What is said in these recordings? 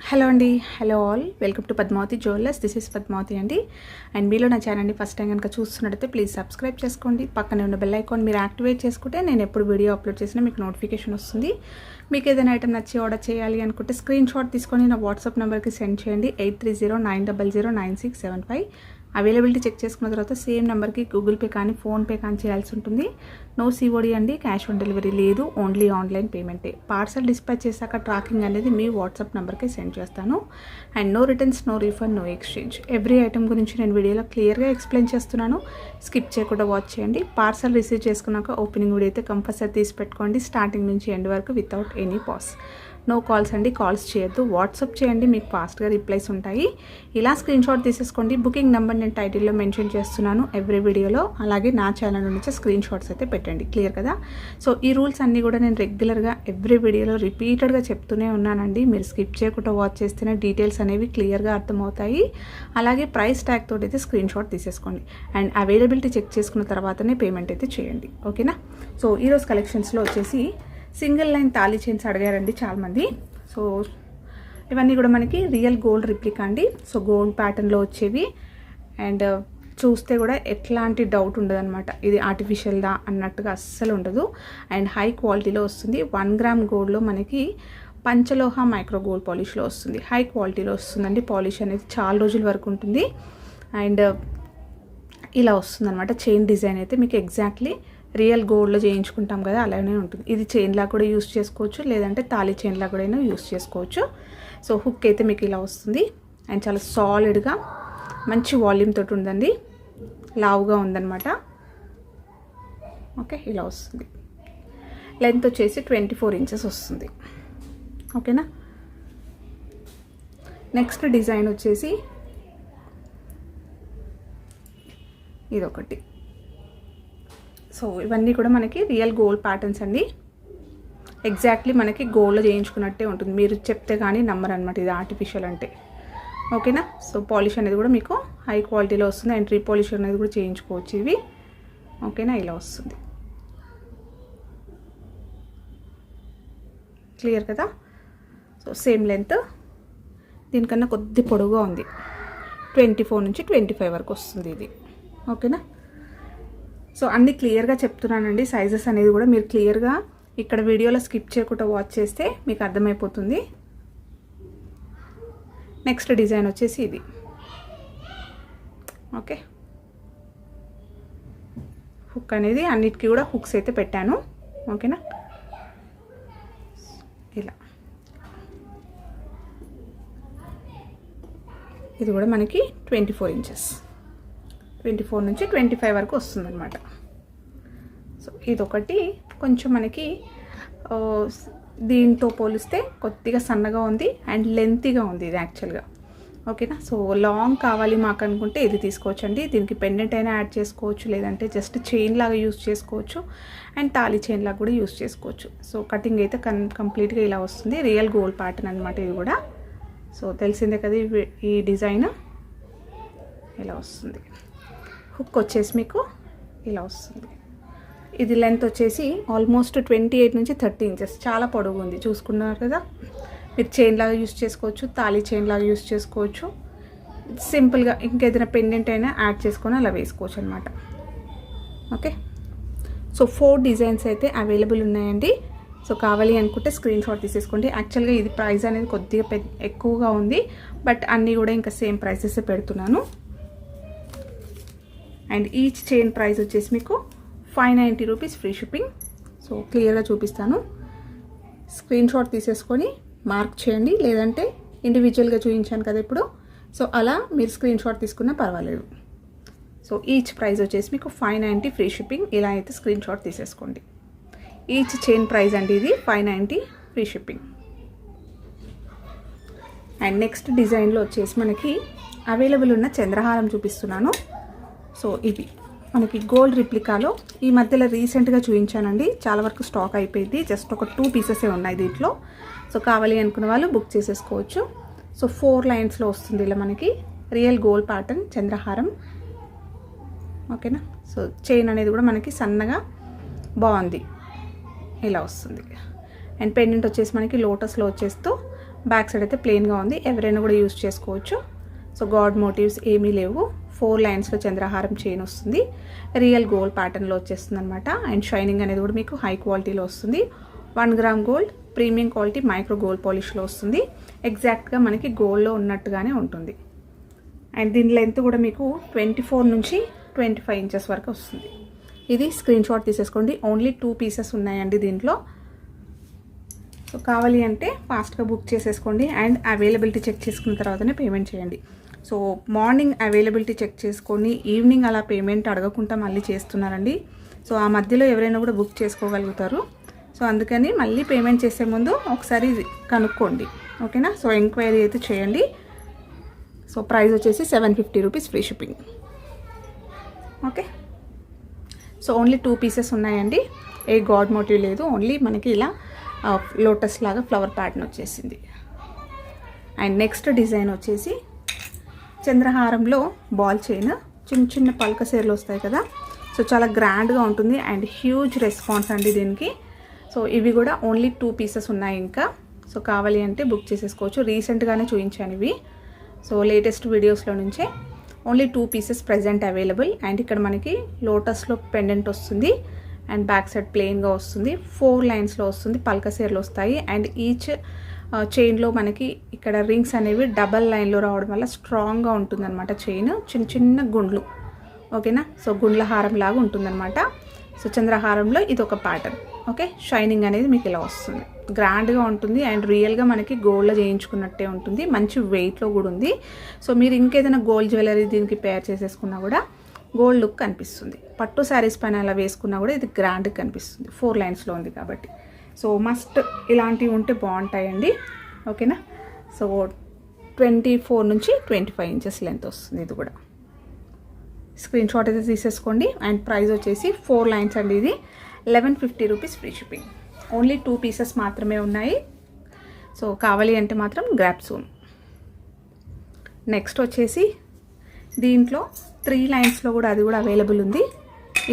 Hello అండి, hello all, welcome to Padmavati jewellers. This is Padmavati అండి. And మీలో నా ఛానల్ని ఫస్ట్ టైం కనుక చూస్తున్నట్టయితే ప్లీజ్ సబ్స్క్రైబ్ చేసుకోండి. పక్కనే ఉన్న బెల్ ఐకాన్ మీరు యాక్టివేట్ చేసుకుంటే నేను ఎప్పుడు వీడియో అప్లోడ్ చేసినా మీకు నోటిఫికేషన్ వస్తుంది. మీకు ఏదైనా ఐటమ్ నచ్చి ఆర్డర్ చేయాలి అనుకుంటే స్క్రీన్ షాట్ తీసుకొని నా వాట్సాప్ నెంబర్కి సెండ్ చేయండి. 8309009675. అవైలబిలిటీ చెక్ చేసుకున్న తర్వాత సేమ్ నెంబర్కి గూగుల్ పే కానీ ఫోన్పే కానీ చేయాల్సి ఉంటుంది. నో సిఓడి అండి, క్యాష్ ఆన్ డెలివరీ లేదు, ఓన్లీ ఆన్లైన్ పేమెంటే. పార్సల్ డిస్పాచ్ చేశాక ట్రాకింగ్ అనేది మీ వాట్సాప్ నెంబర్కి సెండ్ చేస్తాను. And no returns, no refund, no exchange. Every item గురించి నేను వీడియోలో క్లియర్గా ఎక్స్ప్లెయిన్ చేస్తున్నాను. స్కిప్ చేయకుండా వాచ్ చేయండి. పార్సల్ రిసీవ్ చేసుకున్నాక ఓపెనింగ్ వీడియో అయితే కంపల్సరీ తీసి పెట్టుకోండి, స్టార్టింగ్ నుంచి ఎండ్ వరకు without any pass. No calls అండి, కాల్స్ చేయొద్దు, వాట్సాప్ చేయండి, మీకు ఫాస్ట్గా రిప్లైస్ ఉంటాయి. ఇలా స్క్రీన్ షాట్ తీసేసుకోండి. బుకింగ్ నెంబర్ నేను టైటిల్లో మెన్షన్ చేస్తున్నాను ఎవ్రీ వీడియోలో. అలాగే నా ఛానల్ నుంచి స్క్రీన్ షాట్స్ అయితే పెట్టండి. క్లియర్ కదా? సో ఈ రూల్స్ అన్నీ కూడా నేను రెగ్యులర్గా ఎవ్రీ వీడియోలో రిపీటెడ్గా చెప్తూనే ఉన్నానండి. మీరు స్కిప్ చేయకుండా వాచ్ చేస్తేనే డీటెయిల్స్ అనేవి క్లియర్గా అర్థమవుతాయి. అలాగే ప్రైస్ ట్యాగ్ తోటి అయితే స్క్రీన్ షాట్ తీసేసుకోండి. అండ్ అవైలబిలిటీ చెక్ చేసుకున్న తర్వాతనే పేమెంట్ అయితే చేయండి. ఓకేనా? సో ఈరోజు కలెక్షన్స్లో వచ్చేసి సింగిల్ లైన్ తాళీ చైన్స్ అడిగారండి చాలామంది. సో ఇవన్నీ కూడా మనకి రియల్ గోల్డ్ రిప్లికా అండి. సో గోల్డ్ ప్యాటర్న్లో వచ్చేవి. అండ్ చూస్తే కూడా ఎట్లాంటి డౌట్ ఉండదు అనమాట, ఇది ఆర్టిఫిషియల్దా అన్నట్టుగా అస్సలు ఉండదు. అండ్ హై క్వాలిటీలో వస్తుంది. 1 గ్రామ్ గోల్డ్లో మనకి పంచలోహ మైక్రో గోల్డ్ పాలిష్లో వస్తుంది. హై క్వాలిటీలో వస్తుందండి. పాలిష్ అనేది చాలా రోజుల వరకు ఉంటుంది. అండ్ ఇలా వస్తుంది అనమాట. చైన్ డిజైన్ అయితే మీకు ఎగ్జాక్ట్లీ రియల్ గోల్డ్లో చేయించుకుంటాం కదా, అలానే ఉంటుంది. ఇది చైన్లా కూడా యూస్ చేసుకోవచ్చు, లేదంటే తాళీ చైన్లా కూడా యూస్ చేసుకోవచ్చు. సో హుక్ అయితే మీకు ఇలా వస్తుంది. అండ్ చాలా సాలిడ్గా మంచి వాల్యూమ్ తోటి ఉందండి, లావుగా ఉందన్నమాట. ఓకే, ఇలా వస్తుంది. లెంత్ వచ్చేసి 24 ఇంచెస్ వస్తుంది. ఓకేనా? నెక్స్ట్ డిజైన్ వచ్చేసి ఇదొకటి. సో ఇవన్నీ కూడా మనకి రియల్ గోల్డ్ ప్యాటర్న్స్ అండి. ఎగ్జాక్ట్లీ మనకి గోల్డ్లో చేయించుకున్నట్టే ఉంటుంది. మీరు చెప్తే కానీ నమ్మరు అనమాట ఇది ఆర్టిఫిషియల్ అంటే. ఓకేనా? సో పాలిష్ అనేది కూడా మీకు హై క్వాలిటీలో వస్తుంది. అండ్ రీపాలిష్ అనేది కూడా చేయించుకోవచ్చు ఇవి. ఓకేనా? ఇలా వస్తుంది. క్లియర్ కదా? సో సేమ్ లెంత్, దీనికన్నా కొద్ది పొడవుగా ఉంది. 24 నుంచి 25 వరకు వస్తుంది ఇది. ఓకేనా? సో అన్నీ క్లియర్గా చెప్తున్నానండి. సైజెస్ అనేది కూడా మీరు క్లియర్గా ఇక్కడ వీడియోలో స్కిప్ చేయకుండా వాచ్ చేస్తే మీకు అర్థమైపోతుంది. నెక్స్ట్ డిజైన్ వచ్చేసి ఇది. ఓకే, హుక్ అనేది అన్నిటికీ కూడా హుక్స్ అయితే పెట్టాను. ఓకేనా? ఇలా ఇది కూడా మనకి 24 ఇంచెస్, 24 నుంచి 25 వరకు వస్తుందన్నమాట. సో ఇదొకటి కొంచెం మనకి దీంతో పోలిస్తే కొద్దిగా సన్నగా ఉంది అండ్ లెంతీగా ఉంది ఇది యాక్చువల్గా. ఓకేనా? సో లాంగ్ కావాలి మాకు అనుకుంటే ఇది తీసుకోవచ్చు అండి. దీనికి పెండెంట్ అయినా యాడ్ చేసుకోవచ్చు, లేదంటే జస్ట్ చైన్ లాగా యూస్ చేసుకోవచ్చు, అండ్ తాళీ చైన్ లాగా కూడా యూస్ చేసుకోవచ్చు. సో కటింగ్ అయితే కంప్లీట్గా ఇలా వస్తుంది. రియల్ గోల్డ్ ప్యాటర్న్ అనమాట ఇది కూడా. సో తెలిసిందే కదా ఈ డిజైన్ ఇలా వస్తుంది. హుక్ వచ్చేసి మీకు ఇలా వస్తుంది. ఇది లెంత్ వచ్చేసి ఆల్మోస్ట్ 28 నుంచి 30 ఇంచెస్, చాలా పొడవు ఉంది. చూసుకున్నారు కదా, మీరు చైన్ లాగా యూస్ చేసుకోవచ్చు, తాళీ చైన్ లాగా యూస్ చేసుకోవచ్చు. సింపుల్గా ఇంకేదైనా పెండెంట్ అయినా యాడ్ చేసుకొని అలా వేసుకోవచ్చు అనమాట. ఓకే, సో 4 డిజైన్స్ అయితే అవైలబుల్ ఉన్నాయండి. సో కావాలి అనుకుంటే స్క్రీన్ షాట్ తీసేసుకోండి. యాక్చువల్గా ఇది ప్రైస్ అనేది కొద్దిగా ఎక్కువగా ఉంది, బట్ అన్నీ కూడా ఇంకా సేమ్ ప్రైసెస్ పెడుతున్నాను. అండ్ ఈచ్ చైన్ ప్రైస్ వచ్చేసి మీకు 590 రూపీస్ ఫ్రీ షిప్పింగ్. సో క్లియర్గా చూపిస్తాను. స్క్రీన్ షాట్ తీసేసుకొని మార్క్ చేయండి, లేదంటే ఇండివిజువల్గా చూపించాను కదా ఇప్పుడు, సో అలా మీరు స్క్రీన్ షాట్ తీసుకున్నా పర్వాలేదు. సో ఈచ్ ప్రైస్ వచ్చేసి మీకు 590 ఫ్రీ షిప్పింగ్. ఇలా అయితే స్క్రీన్ షాట్ తీసేసుకోండి. ఈచ్ చైన్ ప్రైస్ అండి ఇది 590 ఫ్రీ షిప్పింగ్. అండ్ నెక్స్ట్ డిజైన్లో వచ్చేసి మనకి అవైలబుల్ ఉన్న చంద్రహారం చూపిస్తున్నాను. సో ఇది మనకి గోల్డ్ రిప్లికాలో ఈ మధ్యలో రీసెంట్గా చూపించానండి. చాలా వరకు స్టాక్ అయిపోయింది. జస్ట్ ఒక 2 పీసెసే ఉన్నాయి దీంట్లో. సో కావాలి అనుకున్న వాళ్ళు బుక్ చేసేసుకోవచ్చు. సో 4 లైన్స్లో వస్తుంది ఇలా మనకి రియల్ గోల్డ్ ప్యాటర్న్ చంద్రహారం. ఓకేనా? సో చైన్ అనేది కూడా మనకి సన్నగా బాగుంది, ఇలా వస్తుంది. అండ్ పెండెంట్ వచ్చేసి మనకి లోటస్లో వచ్చేస్తూ బ్యాక్ సైడ్ అయితే ప్లెయిన్గా ఉంది, ఎవరైనా కూడా యూస్ చేసుకోవచ్చు. సో గాడ్ మోటివ్స్ ఏమీ లేవు. 4 లైన్స్లో చంద్రహారం చైన్ వస్తుంది, రియల్ గోల్డ్ ప్యాటర్న్లో వచ్చేస్తుంది అనమాట. అండ్ షైనింగ్ అనేది కూడా మీకు హై క్వాలిటీలో వస్తుంది. 1 gram gold, premium quality micro gold పాలిష్లో వస్తుంది. ఎగ్జాక్ట్గా మనకి గోల్డ్లో ఉన్నట్టుగానే ఉంటుంది. అండ్ దీని లెంత్ కూడా మీకు 24 నుంచి 25 ఇంచెస్ వరకు వస్తుంది. ఇది స్క్రీన్ షాట్ తీసేసుకోండి. ఓన్లీ 2 పీసెస్ ఉన్నాయండి దీంట్లో. సో కావాలి అంటే ఫాస్ట్గా బుక్ చేసేసుకోండి అండ్ అవైలబిలిటీ చెక్ చేసుకున్న తర్వాతనే పేమెంట్ చేయండి. సో మార్నింగ్ అవైలబిలిటీ చెక్ చేసుకొని ఈవినింగ్ అలా పేమెంట్ అడగకుండా మళ్ళీ చేస్తున్నారండి. సో ఆ మధ్యలో ఎవరైనా కూడా బుక్ చేసుకోగలుగుతారు. సో అందుకని మళ్ళీ పేమెంట్ చేసే ముందు ఒకసారి కనుక్కోండి, ఓకేనా. సో ఎంక్వైరీ అయితే చేయండి. సో ప్రైస్ వచ్చేసి 750 rupees, free shipping. Okay, so only 2 pieces ఉన్నాయండి. ఏ గాడ్ మోటివ్ లేదు, ఓన్లీ మనకి ఇలా లోటస్ లాగా ఫ్లవర్ ప్యాటర్న్ వచ్చేసింది. అండ్ నెక్స్ట్ డిజైన్ వచ్చేసి చంద్రహారంలో బాల్ చైన్, చిన్న చిన్న పలక సేర్లు వస్తాయి కదా. సో చాలా గ్రాండ్గా ఉంటుంది అండ్ హ్యూజ్ రెస్పాన్స్ అండి దీనికి. సో ఇవి కూడా ఓన్లీ 2 పీసెస్ ఉన్నాయి ఇంకా. సో కావాలి అంటే బుక్ చేసేసుకోవచ్చు. రీసెంట్గానే చూపించాను ఇవి. సో లేటెస్ట్ వీడియోస్లో నుంచే only 2 pieces present available. And ఇక్కడ మనకి లోటస్లో పెండెంట్ వస్తుంది అండ్ బ్యాక్ సైడ్ ప్లెయిన్గా వస్తుంది. 4 లైన్స్లో వస్తుంది, పల్క సేర్లు వస్తాయి. అండ్ ఈచ్ చైన్లో మనకి ఇక్కడ రింగ్స్ అనేవి డబల్ లైన్లో రావడం వల్ల స్ట్రాంగ్గా ఉంటుందన్నమాట చైన్. చిన్న చిన్న గుండ్లు, ఓకేనా. సో గుండ్ల హారం లాగా ఉంటుందన్నమాట. సో చంద్రహారంలో ఇది ఒక ప్యాటర్న్, ఓకే. షైనింగ్ అనేది మీకు ఇలా వస్తుంది, గ్రాండ్గా ఉంటుంది అండ్ రియల్గా మనకి గోల్డ్లో చేయించుకున్నట్టే ఉంటుంది. మంచి వెయిట్లో కూడా ఉంది. సో మీరు ఇంకేదైనా గోల్డ్ జ్యువెలరీ దీనికి పేర్ చేసేసుకున్నా కూడా గోల్డ్ లుక్ కనిపిస్తుంది. పట్టు శారీస్ పైన అలా వేసుకున్నా కూడా ఇది గ్రాండ్గా కనిపిస్తుంది, 4 లైన్స్లో ఉంది కాబట్టి. సో మస్ట్ ఇలాంటివి ఉంటే బాగుంటాయండి, ఓకేనా. సో 24 నుంచి 25 ఇంచెస్ లెంత్ వస్తుంది. ఇది కూడా స్క్రీన్ షాట్ అయితే తీసేసుకోండి. అండ్ ప్రైస్ వచ్చేసి 4 లైన్స్ అండి. ఇది 1150 rupees, free shipping. Only 2 pieces మాత్రమే ఉన్నాయి. సో కావాలి అంటే మాత్రం గ్రాబ్ సూన్. నెక్స్ట్ వచ్చేసి దీంట్లో 3 లైన్స్లో కూడా అది కూడా అవైలబుల్ ఉంది.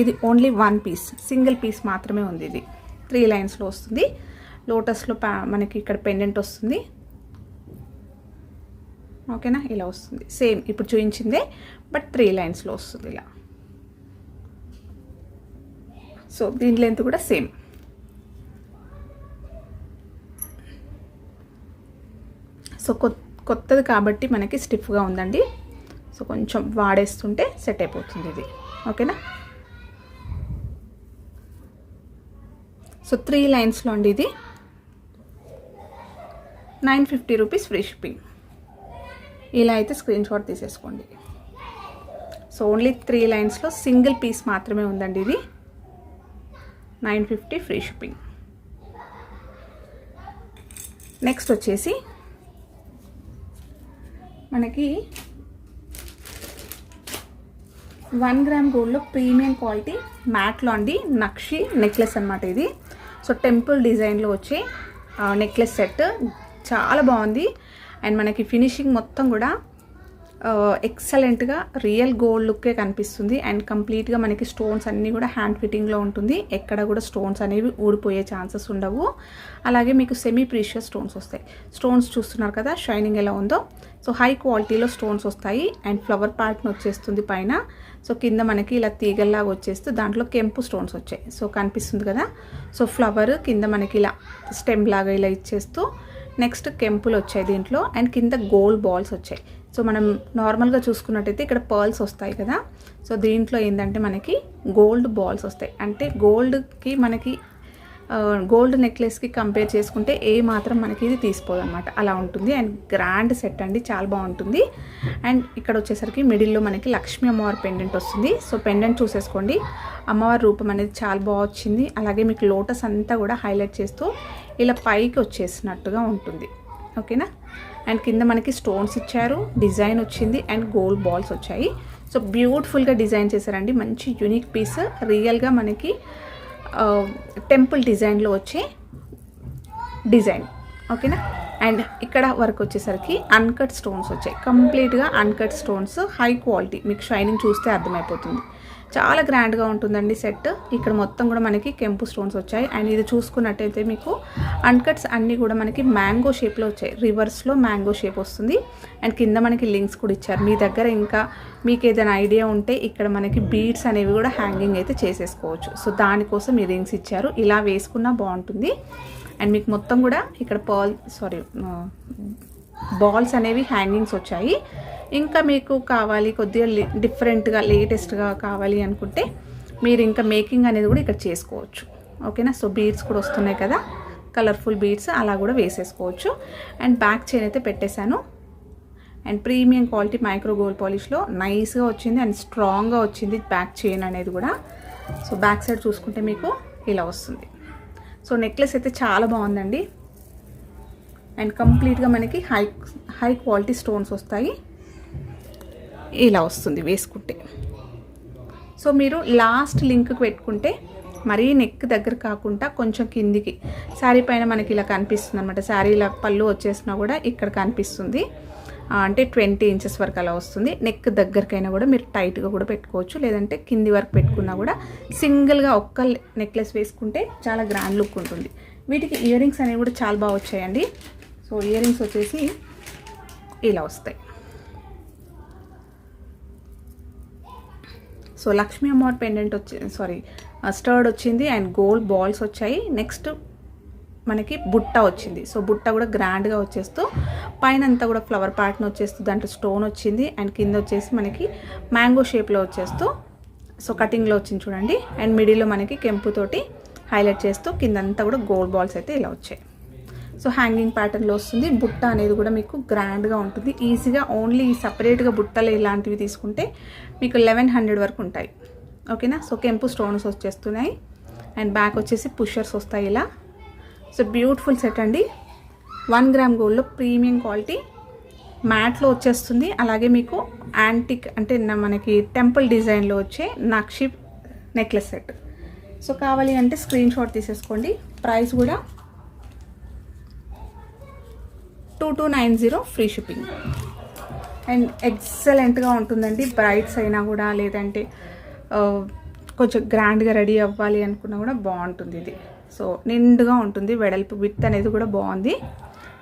ఇది ఓన్లీ 1 పీస్, సింగిల్ పీస్ మాత్రమే ఉంది. ఇది 3 లైన్స్లో వస్తుంది. లోటస్లో మనకి ఇక్కడ పెండెంట్ వస్తుంది, ఓకేనా. ఇలా వస్తుంది, సేమ్ ఇప్పుడు చూపించిందే బట్ 3 లైన్స్లో వస్తుంది ఇలా. సో దీని లెంత్ కూడా సేమ్. సో కొత్తది కాబట్టి మనకి స్టిఫ్గా ఉందండి. సో కొంచెం వాడేస్తుంటే సెట్ అయిపోతుంది ఇది, ఓకేనా. సో 3 లైన్స్లో అండి. ఇది 950 రూపీస్, ఫ్రీ షిప్పింగ్. ఇలా అయితే స్క్రీన్ షాట్ తీసేసుకోండి. సో ఓన్లీ 3 లైన్స్లో సింగిల్ పీస్ మాత్రమే ఉందండి. ఇది 950, ఫ్రీ షిప్పింగ్. నెక్స్ట్ వచ్చేసి మనకి 1 గ్రామ్ గోల్డ్లో ప్రీమియం క్వాలిటీ మ్యాట్లో అండి నక్షి నెక్లెస్ అనమాట ఇది. సో టెంపుల్ డిజైన్లో వచ్చే నెక్లెస్ సెట్ చాలా బాగుంది. అండ్ మనకి ఫినిషింగ్ మొత్తం కూడా ఎక్సలెంట్గా రియల్ గోల్డ్ లుక్కే కనిపిస్తుంది. అండ్ కంప్లీట్గా మనకి స్టోన్స్ అన్నీ కూడా హ్యాండ్ ఫిట్టింగ్లో ఉంటుంది. ఎక్కడ కూడా స్టోన్స్ అనేవి ఊడిపోయే ఛాన్సెస్ ఉండవు. అలాగే మీకు సెమీ ప్రీషియస్ స్టోన్స్ వస్తాయి. స్టోన్స్ చూస్తున్నారు కదా షైనింగ్ ఎలా ఉందో. సో హై క్వాలిటీలో స్టోన్స్ వస్తాయి. అండ్ ఫ్లవర్ ప్యాటర్న్ వచ్చేస్తుంది పైన. సో కింద మనకి ఇలా తీగల్లాగా వచ్చేస్తూ దాంట్లో కెంపు స్టోన్స్ వచ్చాయి. సో కనిపిస్తుంది కదా. సో ఫ్లవర్ కింద మనకి ఇలా స్టెమ్ లాగా ఇలా ఇచ్చేస్తూ నెక్స్ట్ కెంపులు వచ్చాయి దీంట్లో. అండ్ కింద గోల్డ్ బాల్స్ వచ్చాయి. సో మనం నార్మల్గా చూసుకున్నట్టయితే ఇక్కడ పర్ల్స్ వస్తాయి కదా. సో దీంట్లో ఏంటంటే మనకి గోల్డ్ బాల్స్ వస్తాయి. అంటే గోల్డ్కి మనకి గోల్డ్ నెక్లెస్కి కంపేర్ చేసుకుంటే ఏ మాత్రం మనకి ఇది తీసిపోదు అనమాట, అలా ఉంటుంది. అండ్ గ్రాండ్ సెట్ అండి, చాలా బాగుంటుంది. అండ్ ఇక్కడ వచ్చేసరికి మిడిల్లో మనకి లక్ష్మీ అమ్మవారి పెండెంట్ వస్తుంది. సో పెండెంట్ చూసేసుకోండి, అమ్మవారి రూపం అనేది చాలా బాగా వచ్చింది. అలాగే మీకు లోటస్ అంతా కూడా హైలైట్ చేస్తూ ఇలా పైకి వచ్చేసినట్టుగా ఉంటుంది, ఓకేనా. అండ్ కింద మనకి స్టోన్స్ ఇచ్చారు, డిజైన్ వచ్చింది అండ్ గోల్డ్ బాల్స్ వచ్చాయి. సో బ్యూటిఫుల్గా డిజైన్ చేశారండి, మంచి యూనిక్ పీస్. రియల్గా మనకి టెంపుల్ డిజైన్లో వచ్చే డిజైన్, ఓకేనా. అండ్ ఇక్కడ వరకు వచ్చేసరికి అన్కట్ స్టోన్స్ వచ్చాయి, కంప్లీట్గా అన్కట్ స్టోన్స్, హై క్వాలిటీ. మీకు షైనింగ్ చూస్తే అర్థమైపోతుంది. చాలా గ్రాండ్గా ఉంటుందండి సెట్. ఇక్కడ మొత్తం కూడా మనకి కెంపు స్టోన్స్ వచ్చాయి. అండ్ ఇది చూసుకున్నట్టయితే మీకు అన్కట్స్ అన్నీ కూడా మనకి మ్యాంగో షేప్లో వచ్చాయి. రివర్స్లో మ్యాంగో షేప్ వస్తుంది. అండ్ కింద మనకి లింక్స్ కూడా ఇచ్చారు. మీ దగ్గర ఇంకా మీకు ఏదైనా ఐడియా ఉంటే ఇక్కడ మనకి బీడ్స్ అనేవి కూడా హ్యాంగింగ్ అయితే చేసేసుకోవచ్చు. సో దానికోసం ఈ రింగ్స్ ఇచ్చారు. ఇలా వేసుకున్నా బాగుంటుంది. అండ్ మీకు మొత్తం కూడా ఇక్కడ బాల్స్ అనేవి హ్యాంగింగ్స్ వచ్చాయి. ఇంకా మీకు కావాలి కొద్దిగా డిఫరెంట్గా లేటెస్ట్గా కావాలి అనుకుంటే మీరు ఇంకా మేకింగ్ అనేది కూడా ఇక్కడ చేసుకోవచ్చు. ఓకేనా. సో బీడ్స్ కూడా వస్తున్నాయి కదా, కలర్ఫుల్ బీడ్స్ అలా కూడా వేసేసుకోవచ్చు. అండ్ బ్యాక్ చైన్ అయితే పెట్టేశాను. And premium quality micro gold పాలిష్లో నైస్గా వచ్చింది అండ్ స్ట్రాంగ్గా వచ్చింది బ్యాక్ చైన్ అనేది కూడా. సో బ్యాక్ సైడ్ చూసుకుంటే మీకు ఇలా వస్తుంది. సో నెక్లెస్ అయితే చాలా బాగుందండి. అండ్ కంప్లీట్గా మనకి హై క్వాలిటీ స్టోన్స్ వస్తాయి. ఇలా వస్తుంది వేసుకుంటే. సో మీరు లాస్ట్ లింక్కి పెట్టుకుంటే మరీ నెక్ దగ్గర కాకుండా కొంచెం కిందికి శారీ పైన మనకి ఇలా కనిపిస్తుంది అనమాట. శారీ ఇలా పళ్ళు వచ్చేసినా కూడా ఇక్కడ కనిపిస్తుంది. అంటే 20 ఇంచెస్ వరకు అలా వస్తుంది. నెక్ దగ్గరకైనా కూడా మీరు టైట్గా కూడా పెట్టుకోవచ్చు, లేదంటే కింది వరకు పెట్టుకున్నా కూడా సింగిల్గా ఒక్క నెక్లెస్ వేసుకుంటే చాలా గ్రాండ్ లుక్ ఉంటుంది. వీటికి ఇయర్ రింగ్స్ అనేవి కూడా చాలా బాగా వచ్చాయండి. సో ఇయర్ రింగ్స్ వచ్చేసి ఇలా వస్తాయి. సో లక్ష్మీ అమ్మవారి పెండెంట్ స్టర్డ్ వచ్చింది అండ్ గోల్డ్ బాల్స్ వచ్చాయి. నెక్స్ట్ మనకి బుట్ట వచ్చింది. సో బుట్ట కూడా గ్రాండ్గా వచ్చేస్తూ పైన అంతా కూడా ఫ్లవర్ ప్యాటర్న్ వచ్చేస్తూ దాంట్లో స్టోన్ వచ్చింది. అండ్ కింద వచ్చేసి మనకి మ్యాంగో షేప్లో వచ్చేస్తూ సో కటింగ్లో వచ్చింది చూడండి. అండ్ మిడిల్లో మనకి కెంపుతోటి హైలైట్ చేస్తూ కిందంతా కూడా గోల్డ్ బాల్స్ అయితే ఇలా వచ్చాయి. సో హ్యాంగింగ్ ప్యాటర్న్లో వస్తుంది. బుట్ట అనేది కూడా మీకు గ్రాండ్గా ఉంటుంది. ఈజీగా ఓన్లీ సపరేట్గా బుట్టలు ఇలాంటివి తీసుకుంటే మీకు 1100 వరకు ఉంటాయి. ఓకేనా. సో కెంపు స్టోన్స్ వచ్చేస్తున్నాయి. అండ్ బ్యాక్ వచ్చేసి పుషర్స్ వస్తాయి ఇలా. సో బ్యూటిఫుల్ సెట్ అండి. 1 గ్రామ్ గోల్డ్లో ప్రీమియం క్వాలిటీ మ్యాట్లో వచ్చేస్తుంది. అలాగే మీకు యాంటిక్ అంటే మనకి టెంపుల్ డిజైన్లో వచ్చే నక్షి నెక్లెస్ సెట్. సో కావాలి అంటే స్క్రీన్ షాట్ తీసేసుకోండి. ప్రైస్ కూడా 2290 ఫ్రీ షిప్పింగ్. అండ్ ఎక్సలెంట్గా ఉంటుందండి. బ్రైడ్స్ అయినా కూడా లేదంటే కొంచెం గ్రాండ్గా రెడీ అవ్వాలి అనుకున్నా కూడా బాగుంటుంది ఇది. సో నిండుగా ఉంటుంది. వెడల్పు విత్ అనేది కూడా బాగుంది.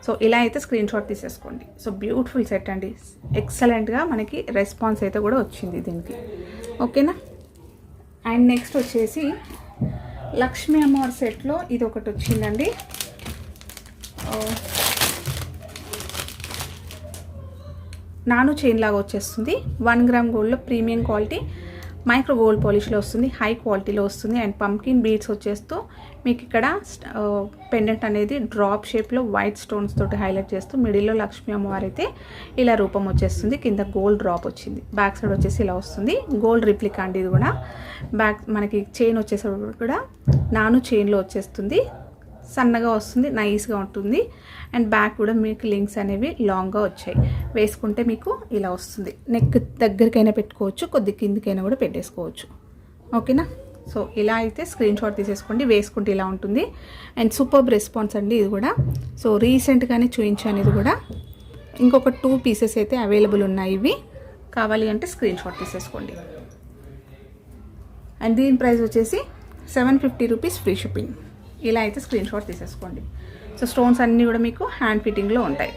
సో ఇలా అయితే స్క్రీన్ షాట్ తీసేసుకోండి. సో బ్యూటిఫుల్ సెట్ అండి. ఎక్సలెంట్గా మనకి రెస్పాన్స్ అయితే కూడా వచ్చింది దీనికి. ఓకేనా. అండ్ నెక్స్ట్ వచ్చేసి లక్ష్మీ అమ్మవారి సెట్లో ఇది ఒకటి వచ్చిందండి. నాను చైన్ లాగా వచ్చేస్తుంది. 1 గ్రామ్ గోల్డ్లో ప్రీమియం క్వాలిటీ మైక్రో గోల్డ్ పాలిష్లో వస్తుంది. హై క్వాలిటీలో వస్తుంది. అండ్ పంకిన్ బీడ్స్ వచ్చేస్తూ మీకు ఇక్కడ పెండెంట్ అనేది డ్రాప్ షేప్లో వైట్ స్టోన్స్ తోటి హైలైట్ చేస్తూ మిడిల్లో లక్ష్మీ అమ్మవారు అయితే ఇలా రూపం వచ్చేస్తుంది. కింద గోల్డ్ డ్రాప్ వచ్చింది. బ్యాక్ సైడ్ వచ్చేసి ఇలా వస్తుంది. గోల్డ్ రిప్లికా అండి ఇది కూడా. బ్యాక్ మనకి చైన్ వచ్చేసరికి కూడా నాను చైన్లో వచ్చేస్తుంది. సన్నగా వస్తుంది, నైస్గా ఉంటుంది. అండ్ బ్యాక్ కూడా మీకు లింక్స్ అనేవి లాంగ్గా వచ్చాయి. వేసుకుంటే మీకు ఇలా వస్తుంది. నెక్ దగ్గరికైనా పెట్టుకోవచ్చు, కొద్ది కిందికైనా కూడా పెట్టేసుకోవచ్చు. ఓకేనా. సో ఇలా అయితే స్క్రీన్ షాట్ తీసేసుకోండి. వేసుకుంటే ఇలా ఉంటుంది. అండ్ సూపర్ రెస్పాన్స్ అండి ఇది కూడా. సో రీసెంట్గానే చూపించాను ఇది కూడా. ఇంకొక 2 పీసెస్ అయితే అవైలబుల్ ఉన్నాయి. ఇవి కావాలి అంటే స్క్రీన్ షాట్ తీసేసుకోండి. అండ్ దీని ప్రైస్ వచ్చేసి 750 రూపీస్ ఫ్రీ షిప్పింగ్. ఇలా అయితే స్క్రీన్ షాట్ తీసేసుకోండి. సో స్టోన్స్ అన్నీ కూడా మీకు హ్యాండ్ ఫిట్టింగ్లో ఉంటాయి.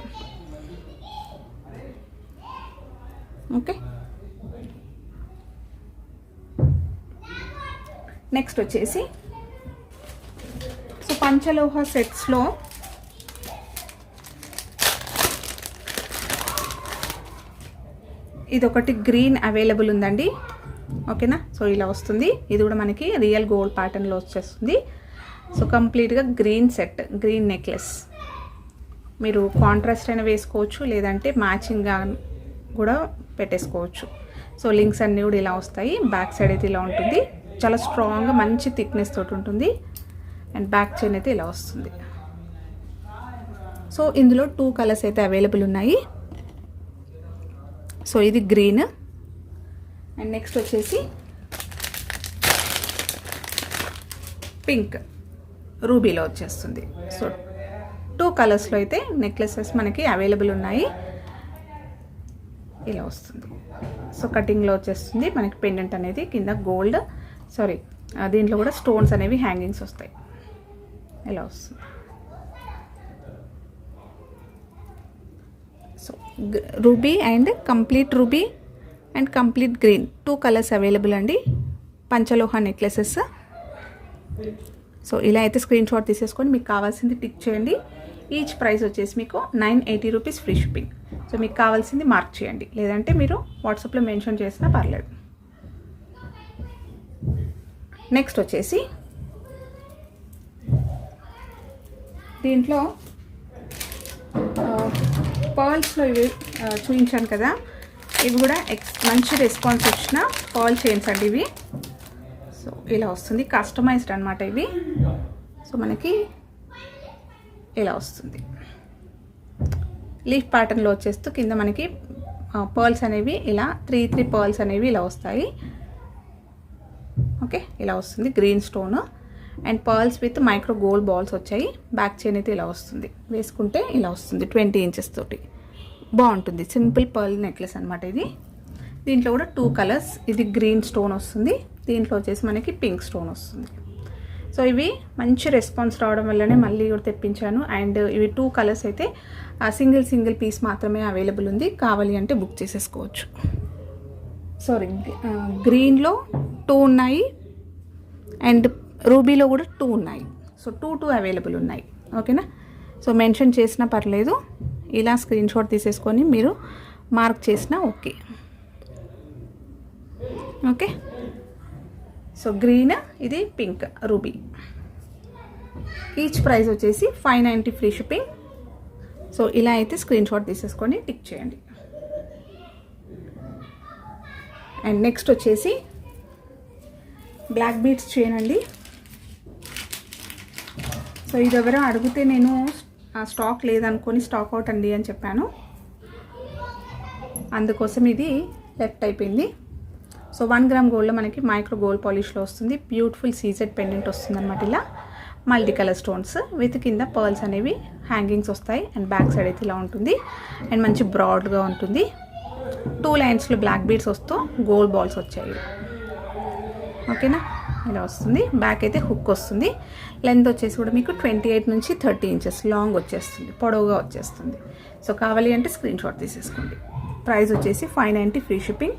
ఓకే. నెక్స్ట్ వచ్చేసి సో పంచలోహ సెట్స్లో ఇది ఒకటి గ్రీన్ అవైలబుల్ ఉందండి. ఓకేనా. సో ఇలా వస్తుంది. ఇది కూడా మనకి రియల్ గోల్డ్ ప్యాటర్న్లో వచ్చేస్తుంది. సో కంప్లీట్గా గ్రీన్ సెట్, గ్రీన్ నెక్లెస్. మీరు కాంట్రాస్ట్ అయినా వేసుకోవచ్చు, లేదంటే మ్యాచింగ్గా కూడా పెట్టేసుకోవచ్చు. సో లింక్స్ అన్నీ కూడా ఇలా వస్తాయి. బ్యాక్ సైడ్ అయితే ఇలా ఉంటుంది. చాలా స్ట్రాంగ్గా మంచి థిక్నెస్ తోటి ఉంటుంది. అండ్ బ్యాక్ చైన్ అయితే ఇలా వస్తుంది. సో ఇందులో 2 కలర్స్ అయితే అవైలబుల్ ఉన్నాయి. సో ఇది గ్రీన్. అండ్ నెక్స్ట్ వచ్చేసి పింక్ రూబీలో వచ్చేస్తుంది. సో 2 కలర్స్లో అయితే నెక్లెసెస్ మనకి అవైలబుల్ ఉన్నాయి. ఇలా వస్తుంది. సో కటింగ్లో వచ్చేస్తుంది మనకి పెండెంట్ అనేది, కింద గోల్డ్ దీంట్లో కూడా స్టోన్స్ అనేవి హ్యాంగింగ్స్ వస్తాయి. ఇలా వస్తుంది. So ruby and complete ruby and complete green 2 colours available అండి. పంచలోహ నెక్లెసెస్. సో ఇలా అయితే స్క్రీన్ షాట్ తీసేసుకొని మీకు కావాల్సింది టిక్ చేయండి. ఈచ్ ప్రైస్ వచ్చేసి మీకు 980 రూపీస్ ఫ్రీ షిప్పింగ్. సో మీకు కావాల్సింది మార్క్ చేయండి, లేదంటే మీరు వాట్సాప్లో మెన్షన్ చేసినా పర్లేదు. నెక్స్ట్ వచ్చేసి దీంట్లో పర్ల్స్లో ఇవి చూపించాను కదా, ఇవి కూడా మంచి రెస్పాన్స్ వచ్చిన పర్ల్ చైన్స్ అండి ఇవి. సో ఇలా వస్తుంది, కస్టమైజ్డ్ అనమాట ఇవి. సో మనకి ఇలా వస్తుంది. లీఫ్ ప్యాటర్న్లో వచ్చేస్తూ కింద మనకి పర్ల్స్ అనేవి ఇలా 3 పర్ల్స్ అనేవి ఇలా వస్తాయి. ఓకే, ఇలా వస్తుంది green stone and pearls with micro gold balls వచ్చాయి. బ్యాక్ చైన్ అయితే ఇలా వస్తుంది, వేసుకుంటే ఇలా వస్తుంది 20 ఇంచెస్ తోటి. బాగుంటుంది, సింపుల్ పర్ల్ నెక్లెస్ అనమాట ఇది. దీంట్లో కూడా 2 కలర్స్, ఇది గ్రీన్ స్టోన్ వస్తుంది, దీంట్లో వచ్చేసి మనకి పింక్ స్టోన్ వస్తుంది. సో ఇవి మంచి రెస్పాన్స్ రావడం వల్లనే మళ్ళీ కూడా తెప్పించాను. అండ్ ఇవి 2 కలర్స్ అయితే సింగిల్ పీస్ మాత్రమే అవైలబుల్ ఉంది, కావాలి అంటే బుక్ చేసేసుకోవచ్చు. గ్రీన్లో 2 ఉన్నాయి అండ్ రూబీలో కూడా 2 ఉన్నాయి. సో 2 అవైలబుల్ ఉన్నాయి. ఓకేనా, సో మెన్షన్ చేసినా పర్లేదు, ఇలా స్క్రీన్ షాట్ తీసేసుకొని మీరు మార్క్ చేసినా ఓకే. ఓకే, సో గ్రీన్, ఇది పింక్ రూబీ. ఈచ్ ప్రైస్ వచ్చేసి 590 ఫ్రీ షిప్పింగ్. సో ఇలా అయితే స్క్రీన్ షాట్ తీసేసుకొని టిక్ చేయండి. అండ్ నెక్స్ట్ వచ్చేసి బ్లాక్ బీడ్స్ చైన్ అండి. సో ఇది ఎవరో అడిగితే నేను స్టాక్ లేదనుకొని స్టాక్ అవుట్ అండి అని చెప్పాను, అందుకోసం ఇది లెఫ్ట్ అయిపోయింది. సో 1 గ్రామ్ గోల్డ్లో మనకి మైక్రో గోల్డ్ పాలిష్లో వస్తుంది. బ్యూటిఫుల్ సీజెడ్ పెండెంట్ వస్తుంది అనమాట. ఇలా మల్టీ కలర్ స్టోన్స్ విత్ కింద పర్ల్స్ అనేవి హ్యాంగింగ్స్ వస్తాయి. అండ్ బ్యాక్ సైడ్ అయితే ఇలా ఉంటుంది అండ్ మంచి బ్రాడ్గా ఉంటుంది. 2 లైన్స్లో బ్లాక్ బీడ్స్ వస్తూ గోల్డ్ బాల్స్ వచ్చాయి. ఓకేనా, ఇలా వస్తుంది. బ్యాక్ అయితే హుక్ వస్తుంది. లెంత్ వచ్చేసి కూడా మీకు 28 నుంచి 30 ఇంచెస్ లాంగ్ వచ్చేస్తుంది, పొడవుగా వచ్చేస్తుంది. సో కావాలి అంటే స్క్రీన్ షాట్ తీసేసుకోండి. ప్రైస్ వచ్చేసి 590 ఫ్రీ షిప్పింగ్.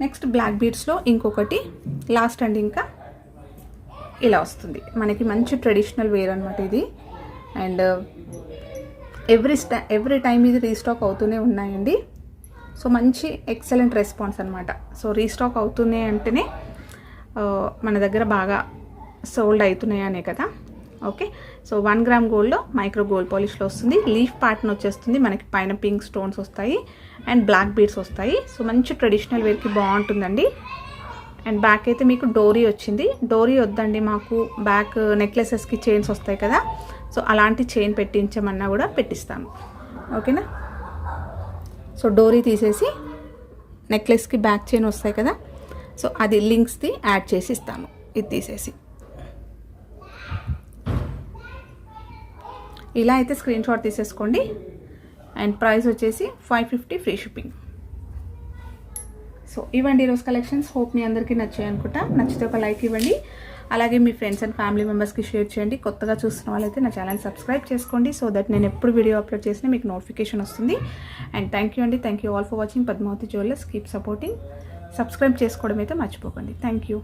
నెక్స్ట్ బ్లాక్ బీడ్స్లో ఇంకొకటి లాస్ట్ అండ్ ఇంకా ఇలా వస్తుంది మనకి, మంచి ట్రెడిషనల్ వేర్ అనమాట ఇది. అండ్ ఎవ్రీ టైం ఇది రీస్టాక్ అవుతూనే ఉన్నాయండి. సో మంచి ఎక్సలెంట్ రెస్పాన్స్ అనమాట. సో రీస్టాక్ అవుతున్నాయి అంటేనే మన దగ్గర బాగా సోల్డ్ అవుతున్నాయి అనే కదా. ఓకే, సో 1 గ్రామ్ గోల్డ్లో మైక్రో గోల్డ్ పాలిష్లో వస్తుంది. లీఫ్ ప్యాటర్న్ వచ్చేస్తుంది మనకి, పైన పింక్ స్టోన్స్ వస్తాయి అండ్ బ్లాక్ బీడ్స్ వస్తాయి. సో మంచి ట్రెడిషనల్ వేర్కి బాగుంటుందండి. అండ్ బ్యాక్ అయితే మీకు డోరీ వచ్చింది. డోరీ వద్దండి మాకు, బ్యాక్ నెక్లెసెస్కి చైన్స్ వస్తాయి కదా, సో అలాంటి చైన్ పెట్టించమన్నా కూడా పెట్టిస్తాను. ఓకేనా, సో డోరీ తీసేసి నెక్లెస్కి బ్యాక్ చైన్ వస్తాయి కదా, సో అది లింక్స్ది యాడ్ చేసి ఇస్తాను. ఇది తీసేసి ఇలా అయితే స్క్రీన్ షాట్ తీసేసుకోండి. అండ్ ప్రైస్ వచ్చేసి 550 ఫ్రీ షిప్పింగ్. సో ఇవ్వండి ఈరోజు కలెక్షన్స్. హోప్ మీ అందరికీ నచ్చాయి అనుకుంటా. నచ్చితే ఒక లైక్ ఇవ్వండి, అలాగే మీ ఫ్రెండ్స్ అండ్ ఫ్యామిలీ మెంబర్స్కి షేర్ చేయండి. కొత్తగా చూస్తున్న వాళ్ళైతే నా ఛానల్ సబ్స్క్రైబ్ చేసుకోండి, సో దట్ నేను ఎప్పుడు వీడియో అప్లోడ్ చేసినా మీకు నోటిఫికేషన్ వస్తుంది. అండ్ థ్యాంక్ యూ అండి, thank you all for watching Padmavati jewellers. Keep supporting. Subscribe చేసుకోవడం అయితే మర్చిపోకండి. Thank you.